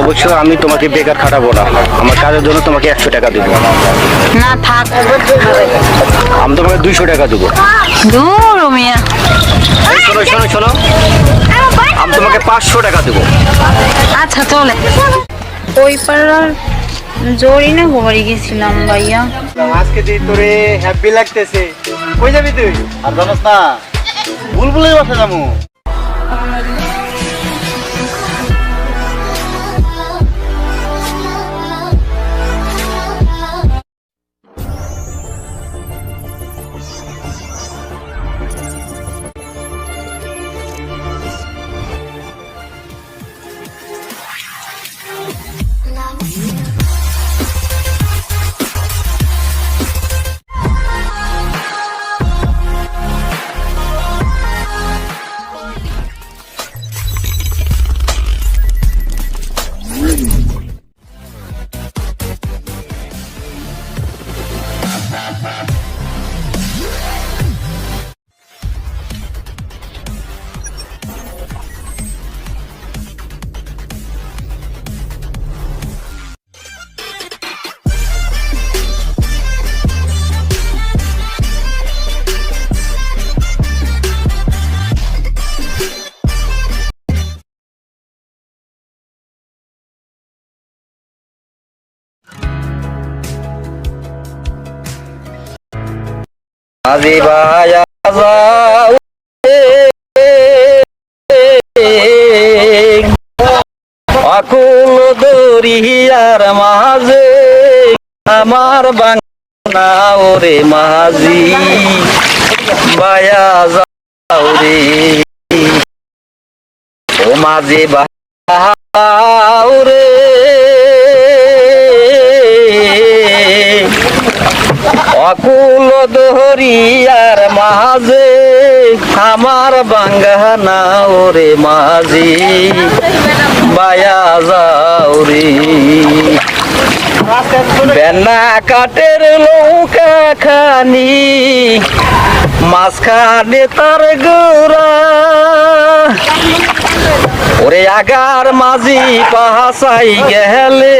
অবশ্যই আমি তোমাকে বেকার খাটাবো না, আমার কাজের জন্য তোমাকে 100 টাকা দেবো। না থাক, আমি তোমাকে 200 টাকা দেবো। দূর মিয়া। শোনো শোনো শোনো, আমি তোমাকে 500 টাকা দেবো। আচ্ছা চলে। ওই পাড়ার জরিনা ঘুমারি গেছিলাম ভাইয়া। আজকে তুই তোরে হ্যাপি লাগতেছে, কই যাবি তুই? আর জানোস না, বুলবুলের বাসা যাবো। আজি ভাইয়া যাও আকুল দরিয়ার মাঝে আমার বাংলা ওরে মাঝি ভাইয়া যাও রে ও মাঝি ভাইয়া রে অকুল দরিয়ার মাঝে আমার বাঙ্গানা ওরে মাঝি বায়া যাও রে বেনা কাটের লৌকা খানি মাঝখানে তার গোরা ওরে আগার মাঝি পাহাসাই গেলে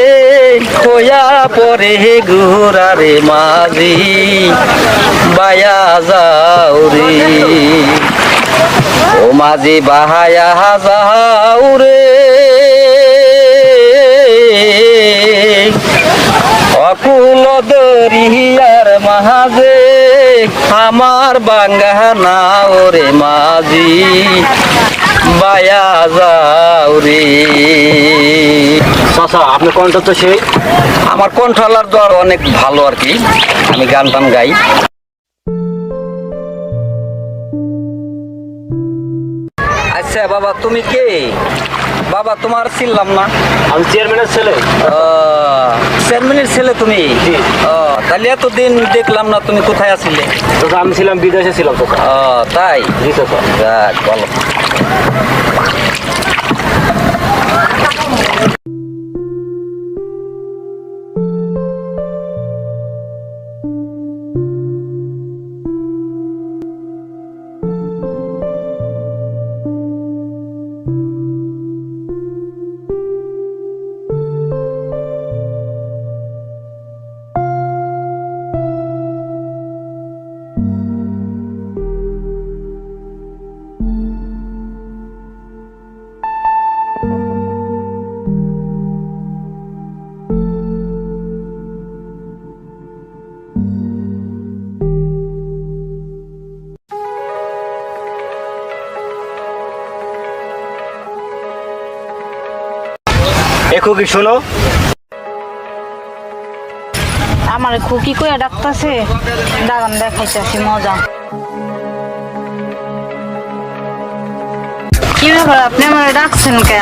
খোয়া পরে গোরা রে মাঝি বায়া যাও রে ও মাঝি বাহায়া যাও রে অকুল দরিয়ার মাঝে আমার বাঙ্গানা ওরে মাঝি বায়া যাও রে। চাচা আপনার কণ্ঠ তো সেই, আমার কণ্ঠলার তো আর অনেক ভালো আর কি, আমি গান টান গাই। আচ্ছা বাবা তুমি কে? বাবা তোমার চিনলাম না। আমি চেয়ারম্যানের ছেলে। চেয়ারম্যানের ছেলে তুমি? তাহলে এতদিন দেখলাম না, তুমি কোথায় আছিলে? চাচা আমি ছিলাম বিদেশে ছিলাম চাচা। তাই? জি চাচা। যাক বলো। একো কি শোনো, আমার খুকি কইয়া ডাকতাছে, দাগান দেখাইতেছি মজা। কি ব্যাপার, আপনি আমার ডাকছেন কে?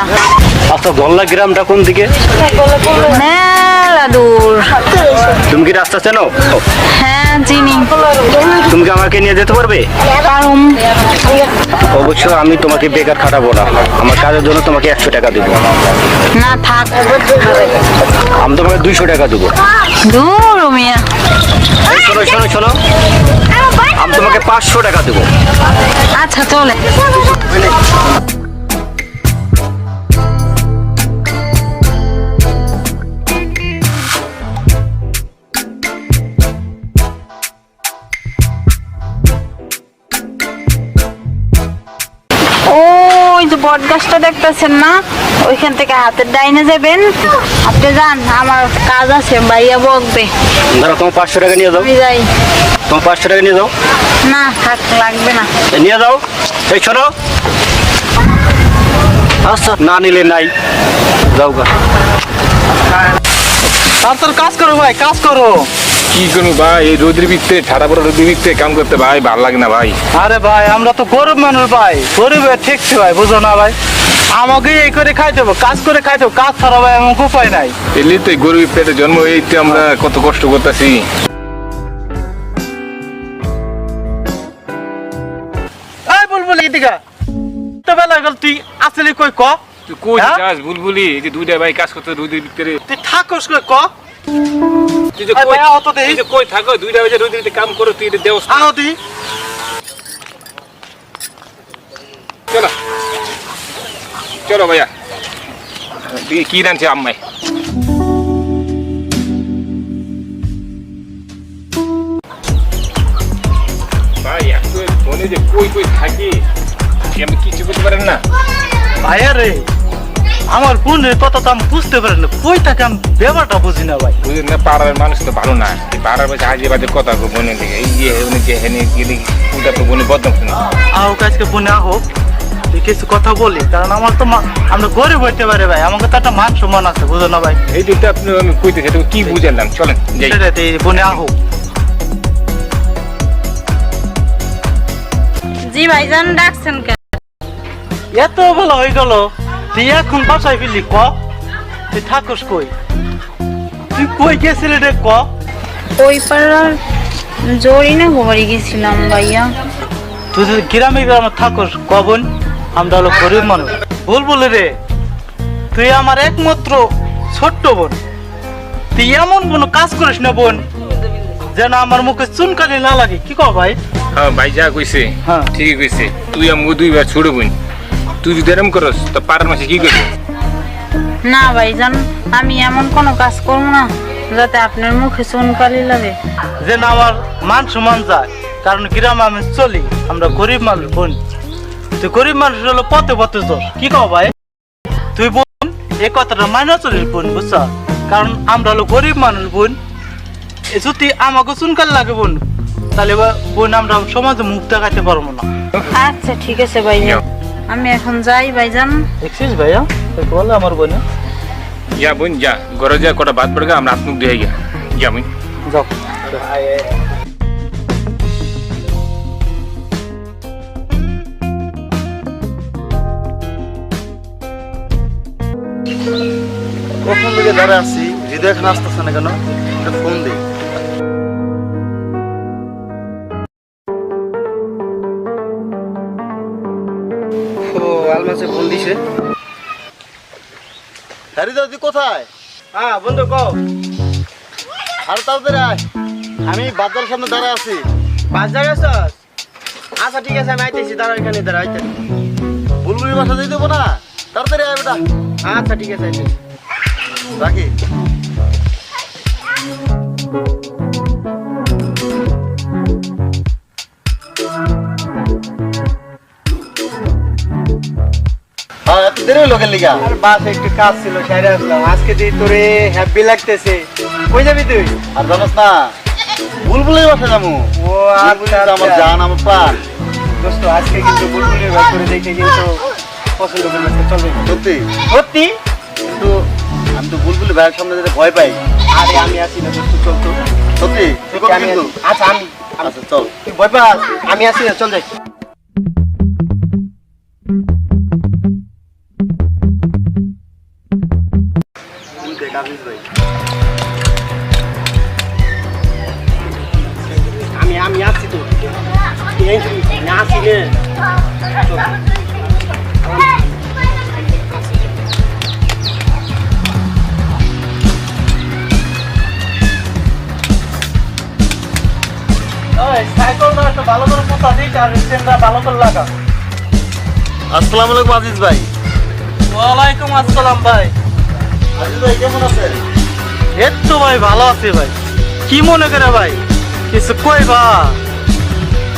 আচ্ছা গল্লা গ্রামটা কোন দিকে? মেলা দূর। তুমি কি রাস্তা চেনো? হ্যাঁ চিনি। তুমি কি আমাকে নিয়ে যেতে পারবে? পারুম। অবশ্যই আমি তোমাকে বেকার খাটাবো না, আমার কাজের জন্য তোমাকে 100 টাকা দেবো। না থাক, আমি তোমাকে 200 টাকা দেবো। দূর মিয়া। শোনো শোনো শোনো, আমি তোমাকে 500 টাকা দেবো। আচ্ছা চলে। বট গাছটা দেখতেছেন না, ওইখান থেকে হাতের ডাইনে যাবেন। আপনি যান, আমার কাজ আছে, ভাইয়া বকবে। ধরো তোমার 500 টাকা নিয়ে যাও, আমি যাই। তোমার 500 টাকা নিয়ে যাও। না থাক, লাগবে না। নিয়ে যাও। এই শোনো, আচ্ছা না নিলে নাই, যাও গা। তাড়াতাড়ি কাজ করো ভাই, কাজ করো। কি করবো ভাই, এই রোদের ভিতরে ঠাড়া পড়া রোদের ভিতরে কাম করতে ভাই ভালো লাগে না ভাই। আরে ভাই আমরা তো গরিব মানুষ ভাই, গরিবের ঠেকছে ভাই, বুঝো না ভাই। আমাকে এই করে খাইতে হবে, কাজ করে খাইতে হবে, কাজ ছাড়া ভাই আমার উপায় নাই। এলি তো এই গরিব পেটে জন্ম, এইতে আমরা কত কষ্ট করতেছি। এই বুলবুল এদিকে, তো বেলা গেল, তুই আসলে কই ক? তুই কই হ্যাঁ? যাস বুলবুলি, এই যে দুইটা ভাই কাজ করতে রোদের ভিতরে, তুই থাকস কই ক? তুই যে এই কই ভাই, অত দেই। তুই যে কই থাকো দুইটা ভাই যে রোদের ভিতরে কাম করো, তুই এটা দেওস না। আনো দি। চলো চলো ভাইয়া, তুই কি রাঁধছে আম্মাই? ভাই একটু ফোনে যে কই কই থাকি, আমি কিছু করতে পারেন না। ভাইয়া রে, আমার বোনের কথা তো আমি বুঝতে পারি না, কই থাকে আমি ব্যাপারটা বুঝি না ভাই। বুঝলেন না, পাড়ার মানুষ তো ভালো না, এই পাড়ার বসে আজে বাজে কথা বোনের দিকে, এই যে উনি যে হেনে গেলে উল্টা তো বোনের বদনাম শুনে। আহ কাজকে বোনে আহো, তুই কিছু কথা বলি, কারণ আমার তো আমরা গরিব হইতে পারে ভাই, আমাকে তো একটা মান সম্মান আছে, বুঝো না ভাই। এই দিকটা আপনি আমি কইতেছি, তুমি কি বুঝালাম, চলেন যাই। সেটাতে বোনে আহো। জি ভাইজান, ডাকছেন কেন? এত বেলা হয়ে গেল, তুই এখন বাসায় ফিরলি ক? তুই থাকস কই? তুই কই গেছিলি রে ক? ওই পাড়ার জরিনা ঘুমারি গেছিলাম ভাইয়া। তুই যদি গ্রামে গ্রামে থাকস ক বোন? আমরা হলো গরিব মানুষ। বুলবুল রে, তুই আমার একমাত্র ছোট্ট বোন, তুই এমন কোনো কাজ করিস না বোন যেন আমার মুখে চুনকালি না লাগে, কি কও ভাই? হ্যাঁ ভাই যা কইছে হ্যাঁ। ঠিকই কইছে, তুই আমাকে দুইবার ছোট বোন, তুই যদি এরম করস তো পাড়ার মাসে কি করবি? না ভাইজান, আমি এমন কোনো কাজ করবো না যাতে আপনার মুখে চুনকালি লাগে। যেন আমার মান সম্মান যায়, কারণ গ্রামে আমি চলি, আমরা গরিব মানুষ বোন। তুই গরিব মানুষ হলো পথে পথে তোর, কি কও ভাই? তুই বোন এই কথাটা মাইনা চলিস বোন, বুঝছ? কারণ আমরা হলো গরিব মানুষ বোন, যদি আমাকে চুনকাল লাগে বোন, তাহলে বোন আমরা সমাজে মুখ দেখাতে পারবো না। আচ্ছা ঠিক আছে ভাইজান, আমি এখন যাই ভাইজান। দেখছিস ভাইয়া, তুই বলে আমার বোনে যা বোন যা, ঘরে যা কটা ভাত পড়ে আমরা হাত মুখ ধুয়ে গিয়া যা বোন। যাও। কখন থেকে দাঁড়া আছি, হৃদয় এখন আসতেছে না কেন? একটা ফোন দিই। ও আলমাসে ফোন দিছে। হৃদয় তুই কোথায়? হ্যাঁ বন্ধু কও। আর তাড়াতাড়ি আয়, আমি বাজারের সামনে দাঁড়া আছি। বাজার গেছস? আচ্ছা ঠিক আছে, আমি আইতেছি, দাঁড়া এখানে, দাঁড়া আইতেছি। বুলবুলির বাসা দিয়ে দেবো না, তাড়াতাড়ি আয় বেটা। আচ্ছা ঠিক আছে, আইতেছি। রাখি। হ্যাঁ এত দেরি হলো কেন লিগা? আর বাস একটু কাজ ছিল, সাইরে আসলাম। আজকে দিয়ে তোরে হ্যাপি লাগতেছে। কই যাবি তুই? আর জানোস না, বুলবুলির বাসা যাবো। ও বুলবুলি আচ্ছা তো আমার আচ্ছা। জান, আমার প্রাণ। দোস্ত আজকে কিন্তু বুলবুলির ঘর করে দেখে কিন্তু পছন্দ করবে, চলবে। সত্যি, সত্যি? কিন্তু আমি তো বুলবুলি ভাইয়ের সামনে যেতে ভয় পাই। আরে আমি আছি না দোস্ত, চল তো। সত্যি তুই করবি আমি কিন্তু? আছি। আচ্ছা আমি আচ্ছা চল। তুই ভয় পাস, আমি আছি না, চল যাই। দেখ আজিজ ভাই, আমি আছি তো। তুই এই শুনিস, আমি আছি নে। চল। সাইকেলটা একটা ভালো করে পোতা দিস আর স্ট্যান্ডটা ভালো করে লাগা। আসসালামু আলাইকুম আজিজ ভাই। ওয়ালাইকুম আসসালাম ভাই। আজিজ ভাই কেমন আছেন? এই তো ভাই ভালো আছি ভাই। কি মনে করে ভাই, কিছু কইবা?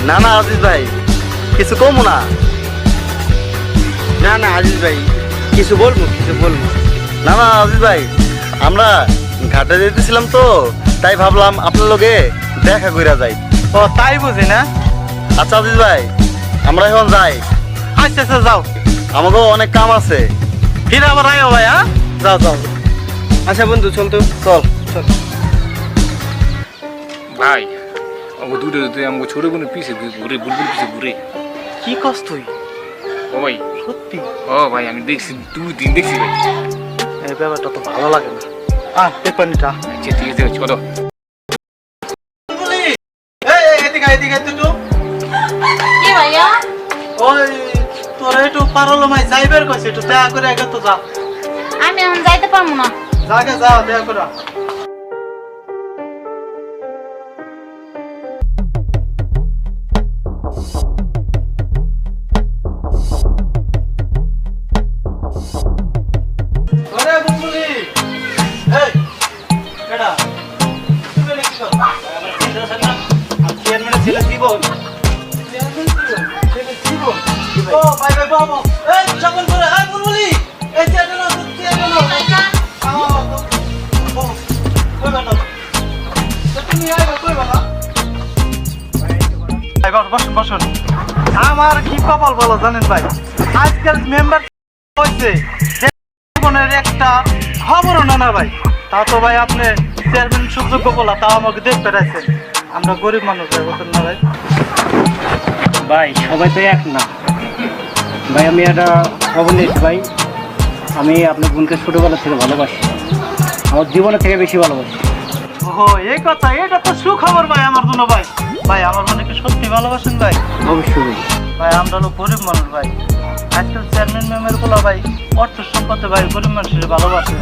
না না আজিজ ভাই, কিছু কমু না। না না আজিজ ভাই কিছু বলবো না না আজিজ ভাই আমরা ঘাটে যেতেছিলাম তো তাই ভাবলাম আপনার লগে দেখা কইরা যাই। ও তাই বুঝি না। আচ্ছা আজিজ ভাই আমরা এখন যাই। আচ্ছা আচ্ছা যাও, আমাকেও অনেক কাম আছে। ফিরে আবার আয়ো ভাই। হ্যাঁ যাও যাও। আচ্ছা বন্ধু চল তো চল চল। ভাই আমাকে দুটো তুই আমাকে ছোট বোনের পিছে ঘুরে বুলবুল পিছে ঘুরে। কি কস তুই? ও ভাই, সত্যি? ও ভাই আমি দেখছি 2 দিন দেখছি ভাই। এই ব্যাপারটা তো ভালো লাগে না। পেপারটা আচ্ছা ঠিক আছে চলো। এদিকে এদিকে একটু। কি ভাইয়া? ওই তোরা একটু পারলো মাই যাইবার কইছে, একটু দেখা করে আগে তো যা। আমি এখন যাইতে পারবো না। আগে যাও দেখা করে। ওরে বুলবুলি, এই কেডা? তুমি নাকি তো? চেয়ারম্যানের ছেলে জীবন। ও ভাই ভাই বাবা, এই সকল করে, এই বুলবুলি, এই চেয়ারম্যান বসুন। আমার কি কপাল বলো জানেন ভাই, আজকাল মেম্বার হয়েছে জীবনের একটা খবরও না না ভাই। তা তো ভাই আপনি চেয়ারম্যান সুযোগ্য বলা, তাও আমাকে দেখতে রাখছেন। আমরা গরিব মানুষ ভাই, বলতেন না ভাই। ভাই সবাই তো এক না ভাই। আমি একটা খবর নিয়েছি ভাই, আমি আপনার বোনকে ছোটোবেলা থেকে ভালোবাসি, আমার জীবনের থেকে বেশি ভালোবাসি। ও এই কথা, এটা তো সুখবর ভাই আমার জন্য ভাই। ভাই আমার বোনকে সত্যি ভালোবাসেন ভাই? অবশ্যই ভাই আমরা হলো গরিব মানুষ ভাই। আজকাল চেয়ারম্যান মেম্বার গুলো ভাই অর্থ সম্পদে ভাই গরিব মানুষের ভালোবাসে।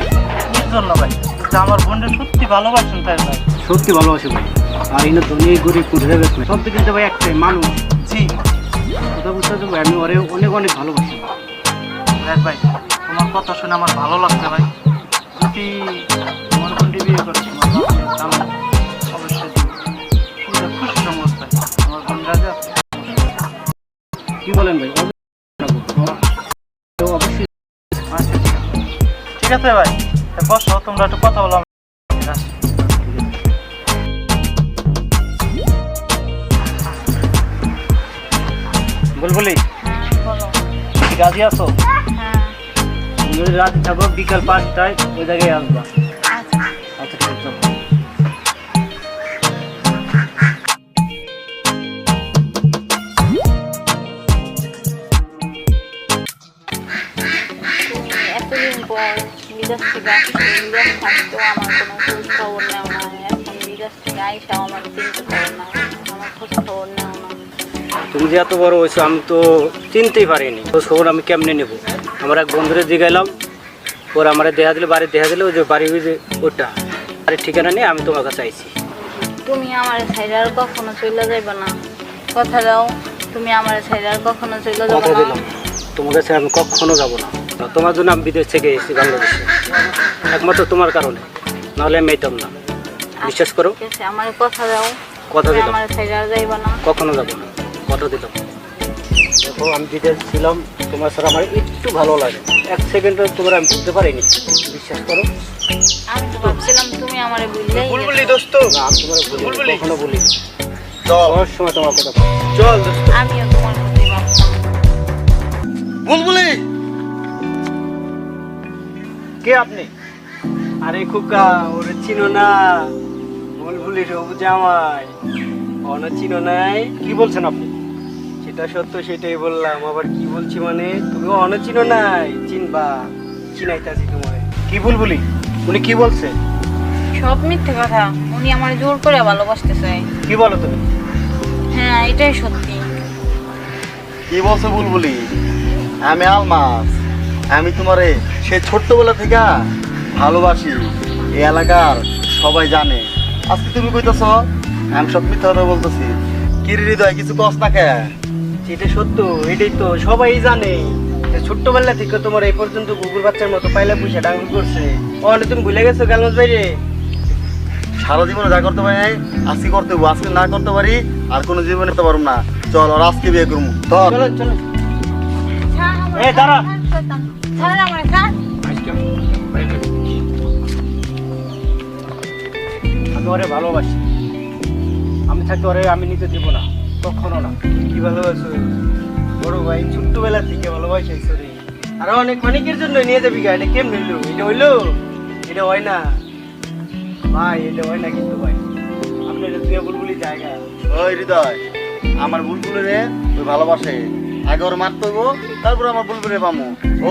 এর জন্য ভাই যে আমার বোনকে সত্যি ভালোবাসেন তাই ভাই। সত্যি ভালোবাসি ভাই। আর এনে ধনী গরিব কোথায় বেশ সব তো কিন্তু ভাই একটাই মানুষ। জি কথা বুঝতে হবে ভাই, আমি ওরে অনেক অনেক ভালোবাসি। দেখ ভাই তোমার কথা শুনে আমার ভালো লাগছে ভাই। যদি তোমার বোনটি বিয়ে করে তোমার বাবা দাম অবশ্যই দিবে। খুবই খুশি সমস্ত ভাই, আমার বোন রাজা। কি বলেন ভাই? অবশ্যই। আচ্ছা ঠিক আছে ভাই, বসো তোমরা একটু কথা বলো। বুলবুলি বলো। কি রাজি আছো? হ্যাঁ তুমি যদি রাজি থাকো বিকাল 5টায় ওই জায়গায় আসবা। আচ্ছা। আচ্ছা ঠিক আছে। এতদিন পর বিদেশ থেকে আসছে, বিদেশ থাকতেও আমার কোনো খোঁজ খবর নেও না। এখন বিদেশ থেকে আইসাও আমার চিনতে খবর না, আমার খোঁজ খবর নেও না। তুমি যে এত বড় হয়েছো আমি তো চিনতেই পারিনি। খোঁজ খবর আমি কেমনে নেব? আমার এক বন্ধুরে জিগাইলাম, ওর আমার দেখা দিলে বাড়ি দেখা দিলে ওই যে বাড়ি ওই যে ওটা বাড়ির ঠিকানা নিয়ে আমি তোমার কাছে চাইছি। তুমি আমার সাইডে আর কখনো চলে যাইবে না, কথা দাও। তুমি আমার সাইডে আর কখনো চলে যাবে কথা না। দিলাম তোমার কাছে আমি কখনো যাবো না। তোমার জন্য আমি বিদেশ থেকে এসেছি বাংলাদেশে, একমাত্র তোমার কারণে, নাহলে আমি এতাম না। বিশ্বাস করো। ঠিক আছে, আমার কথা দাও। কথা তুমি দিলাম আমার সাইডে আর যাইবে না। কখনো যাবো না, কথা দিলাম। দেখো আমি বিদেশ ছিলাম, তোমার সাথে আমার একটু ভালো লাগে, 1 সেকেন্ডও তোমার আমি বুঝতে পারিনি। বিশ্বাস করো। আমি তো ভাবছিলাম তুমি আমারে বুঝলেই বুলবুলি দোস্ত না আমি তোমার বলি কখনো বলি চল সব সময় তোমার কথা বলি। চল দোস্ত। আমিও তোমার প্রতি ভাবতাম। বুলবুলি কে আপনি? আরে খুকা ওরে চিনো না? বুলবুলি রবু জামাই অন চিনো নাই? কি বলছেন আপনি? সেটা সত্য সেটাই বললাম, আবার কি বলছি মানে তুমি অন চিনো নাই? চিনবা, চিনাইতাছি তোমায়। কি বুলবুলি উনি কি বলছে? সব মিথ্যে কথা। উনি আমার জোর করে ভালোবাসতে চায়। কি বলো তুমি? হ্যাঁ এটাই সত্যি। কি বলছো বুলবুলি? আমি আলমাস, আমি তোমারে সে ছোট্টবেলা থেকে ভালোবাসি, এই এলাকার সবাই জানে। আজকে তুমি কইতেছ আমি সব মিথ্যা কথা বলতেছি? কি রে হৃদয় কিছু কষ্ট না কে? সেটা সত্য, এটাই তো সবাই জানে। ছোট্টবেলা থেকে তোমার এই পর্যন্ত কুকুর বাচ্চার মতো পাইলা পুষে ডাঙ্গুর করছে। অনেক তুমি ভুলে গেছো গালমাস বাইরে। সারা জীবনে যা করতে পারি নাই আজকে করতে হবো, আজকে না করতে পারি আর কোনো জীবনে করতে পারবো না। চল আর আজকে বিয়ে করবো। চলো চলো। ছাড় করে এই দাঁড়া। শয়তান ছাড় আমারে ছাড় আমি ওরে ভালোবাসি, আমি থাকতে ওরে আমি নিতে দেবো না, কখনো না। কি ভালোবাসো বড় ভাই, ছোট্টবেলা থেকে ভালোবাসাইছো রে। আর অনেকের জন্য নিয়ে যাবি গা, এটা কেমন হইলো? এটা হইলো? এটা হয় না ভাই, এটা হয় না কিন্তু ভাই। আপনার তুই বুলবুলি জায়গা ওই হৃদয়, আমার বুলবুলি রে তুই ভালোবাসে, আগে ওর মারতে হইব, তারপর আমার বুলবুলি পামু।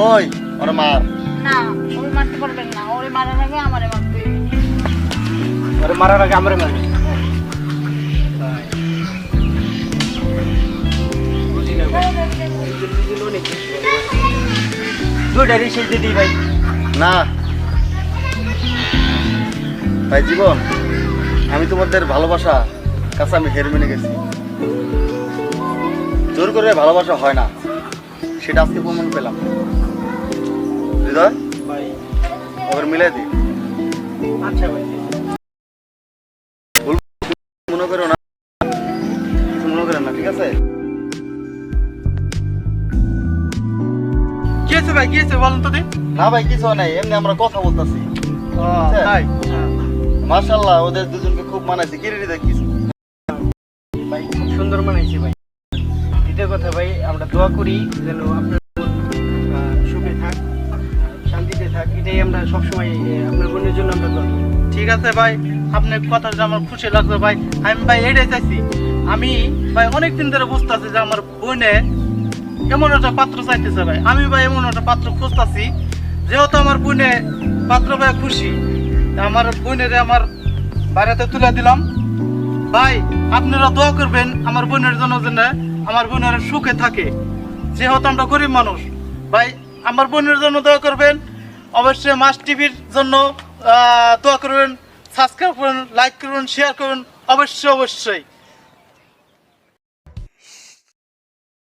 ওই ওর মার। না, ওরে মারতে পারবেন না, ওরে মারার আগে আমারে মারতে হইবে। ওরে মারার আগে আমরা মারবি। বুঝি না ভাই, অনেক কিছু দুইটা রিসেল দিদি ভাই। না ভাই জীবন, আমি তোমাদের ভালোবাসা কাছে আমি হের মেনে গেছি। জোর করে ভালোবাসা হয় না, সেটা আজকে প্রমাণ পেলাম। হৃদয় ভাই ওদের মিলাই দি, আচ্ছা ভাই, মনে করো না, কিছু মনে করেন না, ঠিক আছে? কি হয়েছে ভাই, কি হয়েছে বলেন তো দিন। না ভাই কিছু নাই, এমনি আমরা কথা বলতেছি। তাই মাশাআল্লাহ ওদের দুজনকে খুব মানাইছে। কি রে হৃদয়, কিছু ভাই খুব সুন্দর মানাইছে ভাই। দ্বিতীয় কথা ভাই, আমরা দোয়া করি যেন আপনার বোন, সুখে থাক, শান্তিতে থাক, এটাই আমরা সবসময় আপনার বোনের জন্য আমরা দোয়া করি। ঠিক আছে ভাই, আপনার কথাটা আমার খুশি লাগছে ভাই। আমি ভাই এটাই চাইছি, আমি ভাই অনেকদিন ধরে বুঝতেছি যে আমার বোনে এমন একটা পাত্র চাইতেছে ভাই। আমি ভাই এমন একটা পাত্র খুঁজতেছি, যেহেতু আমার বোনে পাত্র ভাই খুশি, তা আমার বোনের আমার বাড়িতে তুলে দিলাম। ভাই আপনারা দোয়া করবেন আমার বোনের জন্য, যেন আমার বোনের সুখে থাকে, যেহেতু আমরা গরিব মানুষ। ভাই আমার বোনের জন্য দোয়া করবেন, অবশ্যই মাস টিভির জন্য দোয়া করবেন, সাবস্ক্রাইব করুন, লাইক করুন, শেয়ার করুন, অবশ্যই অবশ্যই।